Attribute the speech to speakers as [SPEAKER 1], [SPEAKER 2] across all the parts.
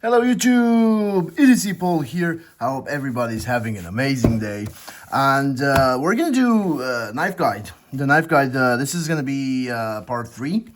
[SPEAKER 1] Hello YouTube, EDC Paul here. I hope everybody's having an amazing day. And we're gonna do knife guide. The knife guide, this is gonna be part 3.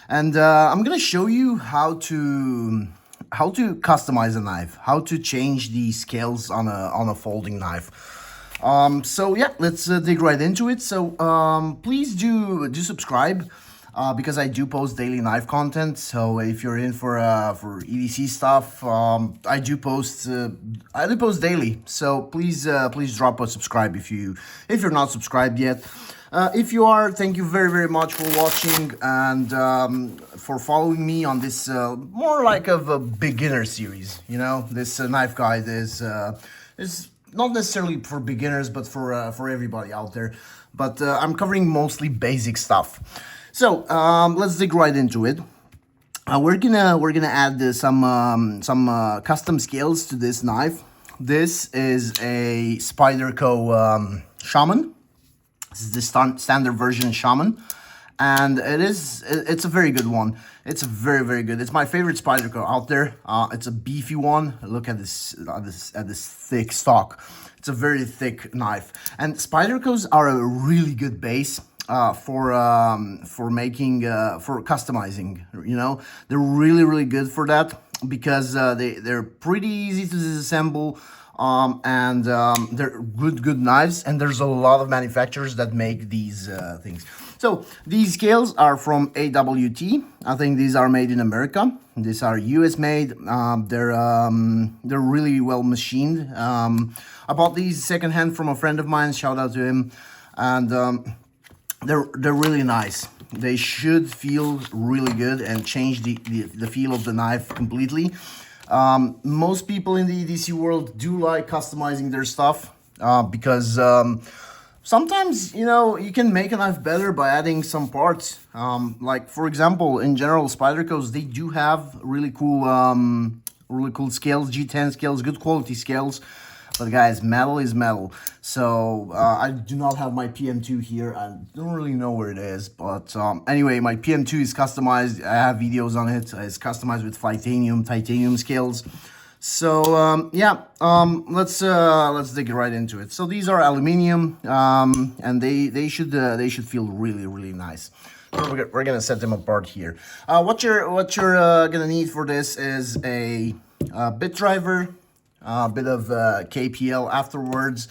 [SPEAKER 1] And I'm gonna show you how to customize a knife, how to change the scales on a folding knife. So yeah, let's dig right into it. So please do subscribe. Because I do post daily knife content, so if you're in for EDC stuff, I do post daily. So please drop a subscribe if you're not subscribed yet. If you are, thank you very much for watching and for following me on this more like of a beginner series. You know, this knife guide is not necessarily for beginners, but for everybody out there. But I'm covering mostly basic stuff. So let's dig right into it. We're gonna add some custom scales to this knife. This is a Spyderco Shaman. This is the standard version Shaman, and it's a very good one. It's very good. It's my favorite Spyderco out there. It's a beefy one. Look at this thick stock. It's a very thick knife, and Spydercos are a really good base. For making for customizing, you know, they're really good for that because they're pretty easy to disassemble, and they're good knives, and there's a lot of manufacturers that make these things. So these scales are from AWT. I think these are made in America. These are US made. They're really well machined. I bought these secondhand from a friend of mine. Shout out to him. And they're really nice. They should feel really good and change the feel of the knife completely. Most people in the EDC world do like customizing their stuff because sometimes, you know, you can make a knife better by adding some parts. Like for example, in general, Spydercos, they do have really cool scales, G10 scales, good quality scales. But guys, metal is metal. So I do not have my PM2 here. I don't really know where it is. But anyway, my PM2 is customized. I have videos on it. It's customized with titanium scales. So yeah, let's dig right into it. So these are aluminum, and they should feel really nice. So we're gonna set them apart here. What you're gonna need for this is a bit driver. A bit of KPL afterwards,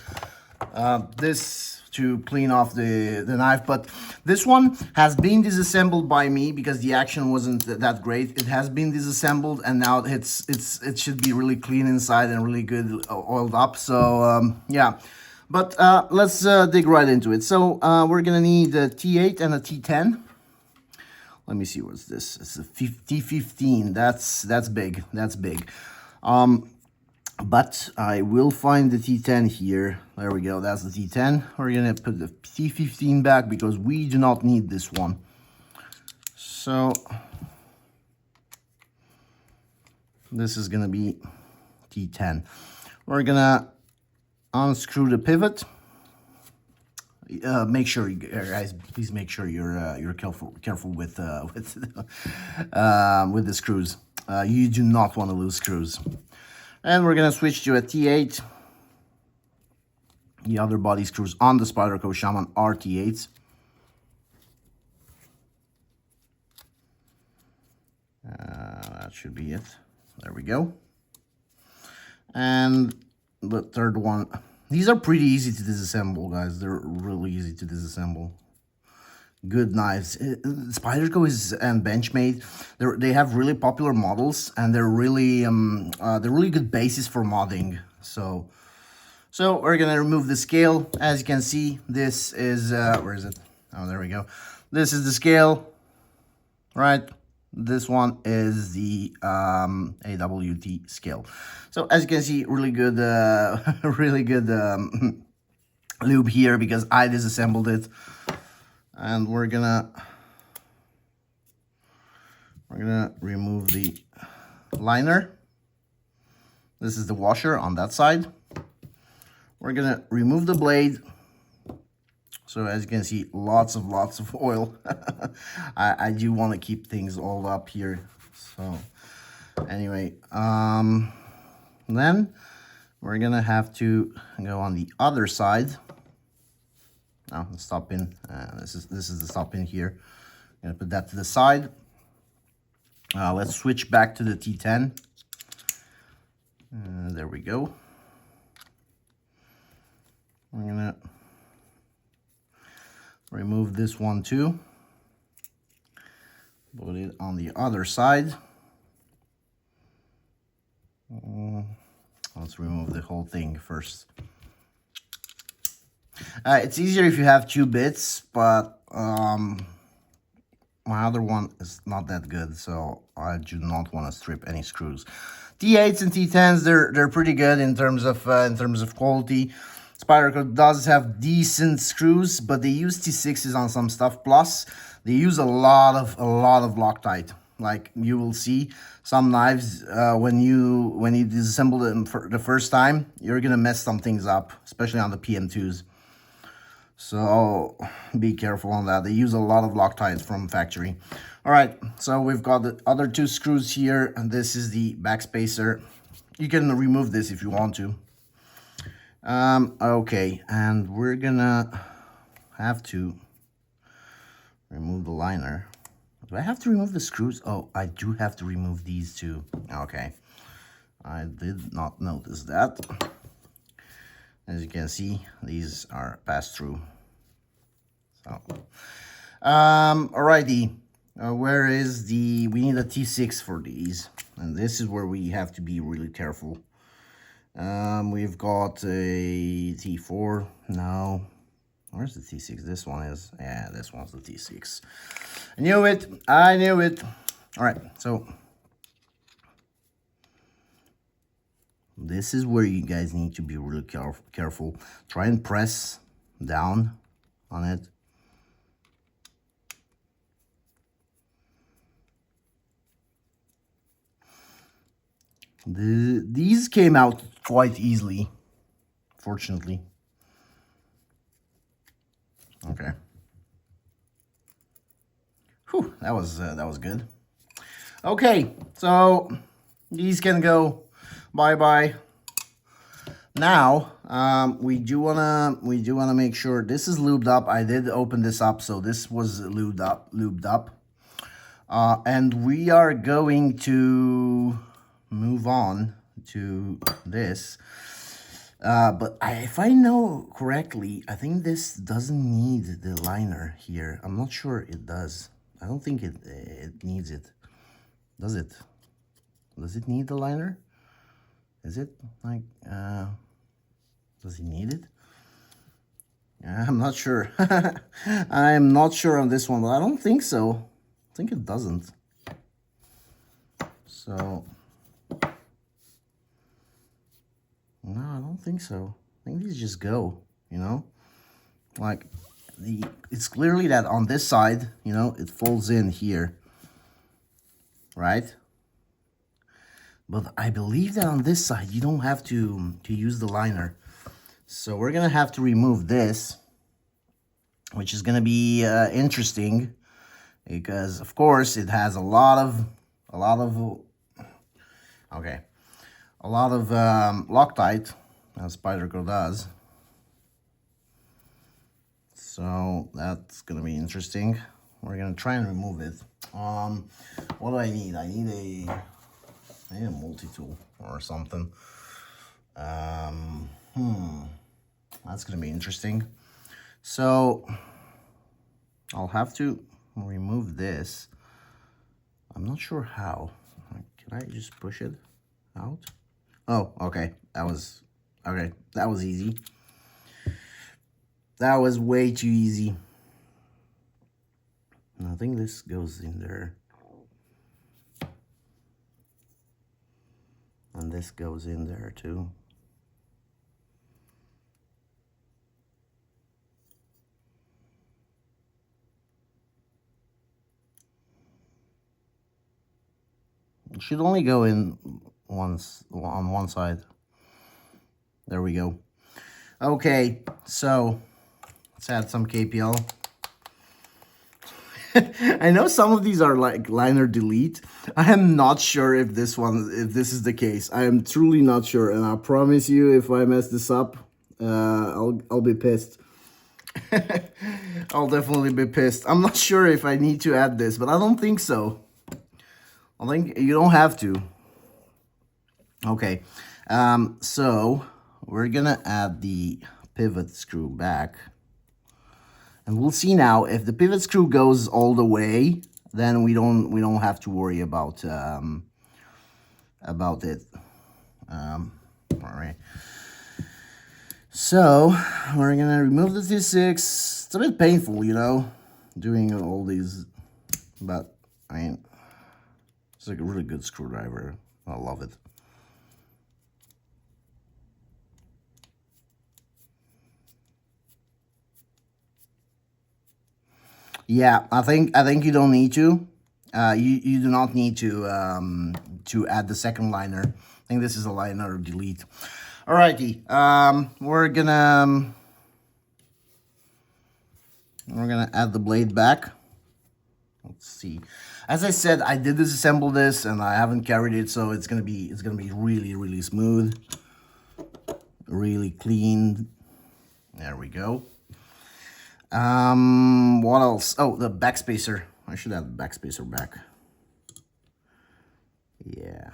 [SPEAKER 1] this to clean off the knife, but this one has been disassembled by me because the action wasn't that great. It has been disassembled, and now it should be really clean inside and really good oiled up. So yeah, but let's dig right into it. So we're gonna need a T8 and a T10. Let me see, what's this? It's a T15. That's big. That's big. But I will find the T10 here. There we go, that's the T10. We're gonna put the T15 back because we do not need this one. So this is gonna be T10. We're gonna unscrew the pivot. Make sure, you guys, please make sure you're careful with the screws. You do not want to lose screws. And we're gonna switch to a T8. The other body screws on the Spyderco Shaman are T8s. That should be it. There we go. And the third one. These are pretty easy to disassemble, guys. They're really easy to disassemble. Good knives. Spyderco and Benchmade. They have really popular models, and they're really good basis for modding. So we're gonna remove the scale. As you can see, this is where is it? Oh, there we go. This is the scale, right? This one is the AWT scale. So as you can see, really good lube here because I disassembled it. And we're gonna remove the liner. This is the washer on that side. We're gonna remove the blade. So as you can see, lots of oil. I do want to keep things all up here. So Anyway, then we're gonna have to go on the other side. Now the stop pin. This is the stop pin here. I'm gonna put that to the side. Let's switch back to the T10. There we go. We're gonna remove this one too. Put it on the other side. Let's remove the whole thing first. It's easier if you have 2 bits, but my other one is not that good, so I do not want to strip any screws. T8s and T10s, they're pretty good in terms of quality. Spyderco does have decent screws, but they use T6s on some stuff. Plus, they use a lot of Loctite. Like you will see some knives when you disassemble them for the first time, you're gonna mess some things up, especially on the PM2s. So be careful on that. They use a lot of Loctite from factory. All right, so we've got the other 2 screws here, and this is the backspacer. You can remove this if you want to. Okay, and we're gonna have to remove the liner. Do I have to remove the screws? Oh, I do have to remove these 2. Okay, I did not notice that. As you can see, these are pass-through. So, alrighty. Where is the... We need a T6 for these. And this is where we have to be really careful. We've got a T4. No. Where's the T6? This one is... Yeah, this one's the T6. I knew it. I knew it. Alright, so... This is where you guys need to be really careful. Try and press down on it. These came out quite easily, fortunately. Okay. Whew, that was good. Okay, so these can go bye-bye. Now, we do wanna make sure this is lubed up. I did open this up, so this was lubed up. And we are going to move on to this. But if I know correctly, I think this doesn't need the liner here. I'm not sure it does. I don't think it needs it. Does it? Does it need the liner? Is it like, does it need it? I'm not sure. I'm not sure on this one, but I don't think so. I think it doesn't. So, no, I don't think so. I think these just go, you know? Like, it's clearly that on this side, you know, it folds in here, right? But I believe that on this side, you don't have to use the liner. So we're gonna have to remove this, which is gonna be interesting, because of course it has a lot of Loctite, as Spyderco does. So that's gonna be interesting. We're gonna try and remove it. What do I need? I need a multi-tool or something. That's gonna be interesting. So I'll have to remove this. I'm not sure how. Can I just push it out? Oh, okay. That was easy. That was way too easy. I think this goes in there. And this goes in there too. It should only go in once on one side. There we go. Okay, so let's add some KPL. I know some of these are like liner delete. I am not sure if this is the case. I am truly not sure, and I promise you, if I mess this up, I'll be pissed. I'll definitely be pissed. I'm not sure if I need to add this, but I don't think so. I think you don't have to. Okay, so we're gonna add the pivot screw back. And we'll see now if the pivot screw goes all the way, then we don't have to worry about it. All right. So we're gonna remove the T6. It's a bit painful, you know, doing all these, but I mean, it's like a really good screwdriver. I love it. Yeah, I think you don't need to. You do not need to add the second liner. I think this is a liner delete. Alrighty, we're gonna add the blade back. Let's see. As I said, I did disassemble this and I haven't carried it, so it's gonna be really smooth, really clean. There we go. What else? Oh, the backspacer. I should have the backspacer back. Yeah.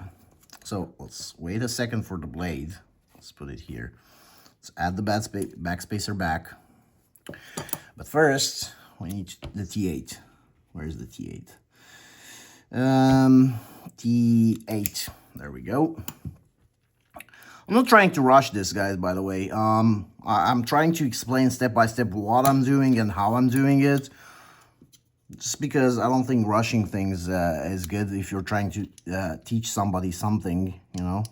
[SPEAKER 1] So let's wait a second for the blade. Let's put it here. Let's add the backspacer back. But first, we need the T8. Where's the T8? T8. There we go. I'm not trying to rush this, guys, by the way. I'm trying to explain step by step what I'm doing and how I'm doing it. Just because I don't think rushing things is good if you're trying to teach somebody something, you know.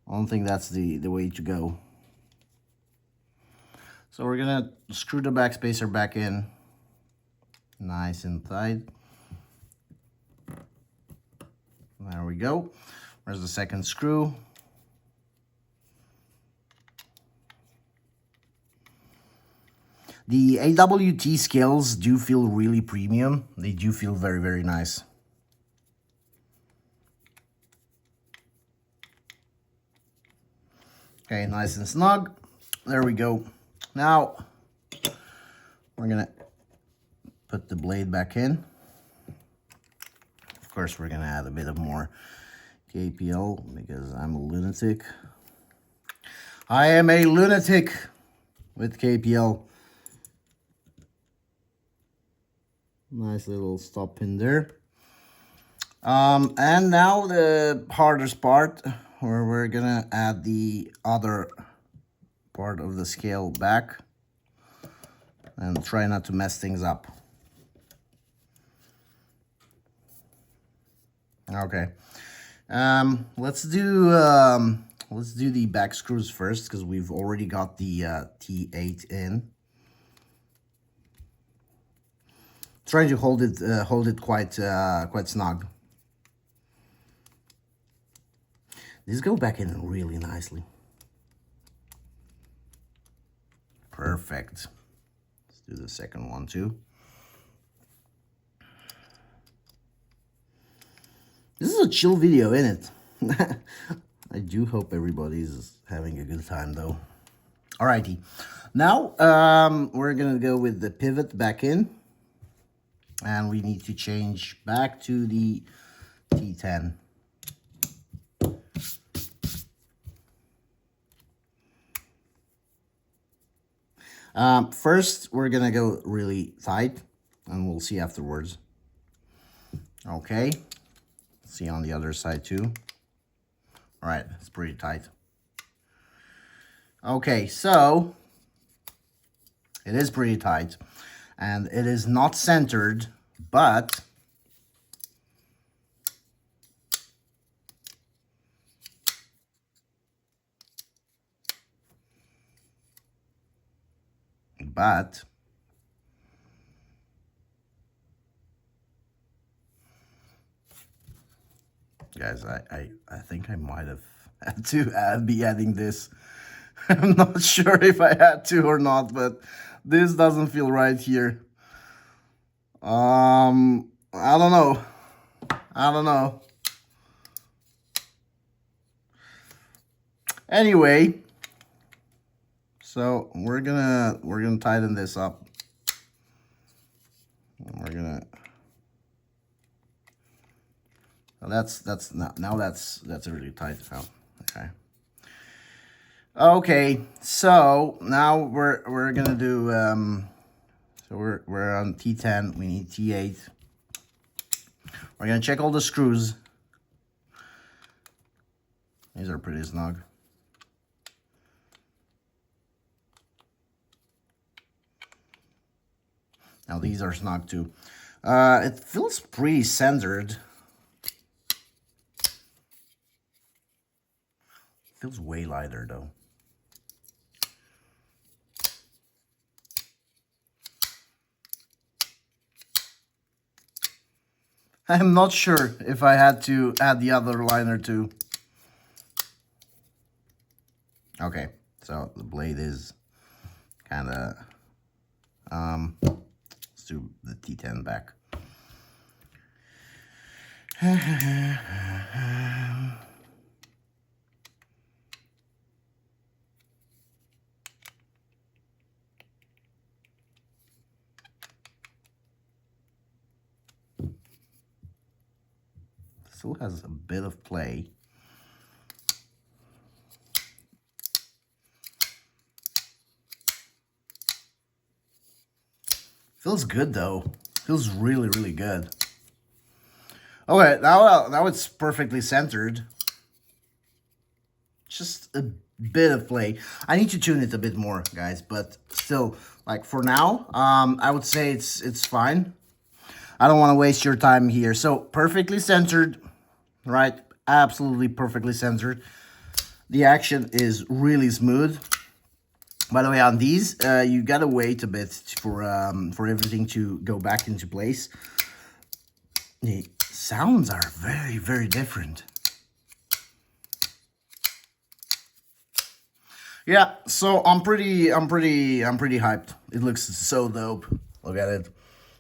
[SPEAKER 1] I don't think that's the way to go. So we're gonna screw the backspacer back in. Nice and tight. There we go. Where's the second screw? The AWT scales do feel really premium. They do feel very nice. Okay, nice and snug. There we go. Now, we're gonna put the blade back in. Of course, we're gonna add a bit of more KPL because I'm a lunatic. I am a lunatic with KPL. Nice little stop pin there. And now the hardest part, where we're gonna add the other part of the scale back and try not to mess things up. Okay. Let's do the back screws first because we've already got the T8 in. Trying to hold it quite snug. These go back in really nicely. Perfect. Let's do the second one too. This is a chill video, isn't it? I do hope everybody's having a good time though. Alrighty. Now we're gonna go with the pivot back in. And we need to change back to the T10. First, we're gonna go really tight, and we'll see afterwards. Okay, see on the other side too. All right, it's pretty tight. Okay, so it is pretty tight. And it is not centered, but guys, I think I might have had to be adding this. I'm not sure if I had to or not, but this doesn't feel right here. I don't know. I don't know. Anyway, so we're gonna tighten this up. We're gonna. That's not now. That's really tight now. Okay. Okay. So now we're gonna do. So we're on T10. We need T8. We're gonna check all the screws. These are pretty snug. Now these are snug too. It feels pretty centered. Feels way lighter though. I'm not sure if I had to add the other liner too. Okay, so the blade is kind of, let's do the T10 back. Still has a bit of play. Feels good though. Feels really, really good. Okay, now it's perfectly centered. Just a bit of play. I need to tune it a bit more, guys, but still, like for now, I would say it's fine. I don't want to waste your time here. So perfectly centered, right? Absolutely perfectly centered. The action is really smooth. By the way, on these, you gotta wait a bit for everything to go back into place. The sounds are very, very different. Yeah, so I'm pretty hyped. It looks so dope. Look at it.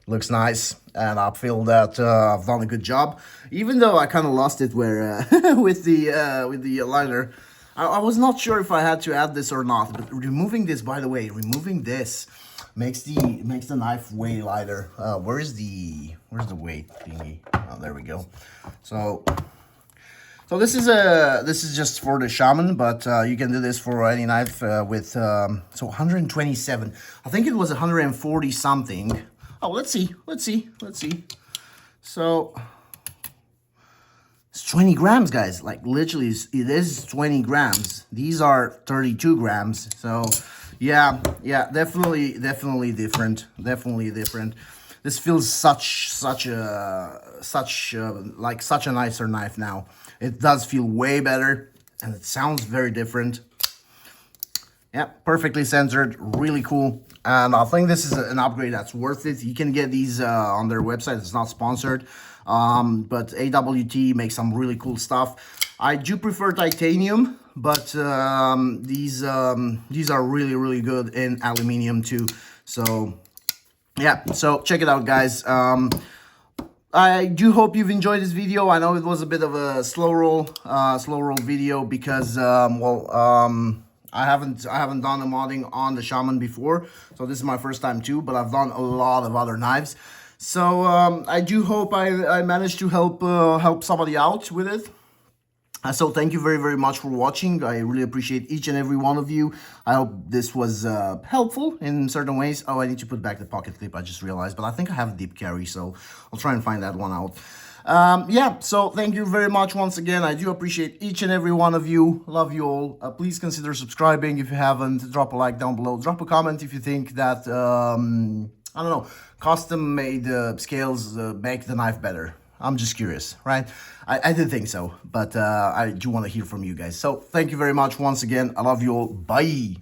[SPEAKER 1] Looks nice, and I feel that I've done a good job. Even though I kind of lost it where with the liner. I was not sure if I had to add this or not, but removing this, by the way, removing this makes the knife way lighter. Where's the weight thingy? Oh, there we go. So this is just for the shaman, but you can do this for any knife with so 127. I think it was 140 something. Oh, let's see. So it's 20 grams, guys. Like literally, it is 20 grams. These are 32 grams. So yeah, definitely different. Definitely different. This feels such a nicer knife now. It does feel way better, and it sounds very different. Yeah, perfectly centered, really cool. And I think this is an upgrade that's worth it. You can get these on their website. It's not sponsored, but AWT makes some really cool stuff. I do prefer titanium, but these are really good in aluminium too. So yeah, so check it out, guys. I do hope you've enjoyed this video. I know it was a bit of a slow roll video because I haven't done a modding on the Shaman before, so this is my first time too. But I've done a lot of other knives, so I do hope I managed to help somebody out with it. So thank you very much for watching. I really appreciate each and every one of you. I hope this was helpful in certain ways. Oh, I need to put back the pocket clip, I just realized, but I think I have a deep carry, so I'll try and find that one out. Yeah, so thank you very much once again. I do appreciate each and every one of you. Love you all. Please consider subscribing if you haven't. Drop a like down below. Drop a comment if you think that, I don't know, custom made scales make the knife better. I'm just curious, right? I did think so, but I do want to hear from you guys. So thank you very much once again. I love you all. Bye.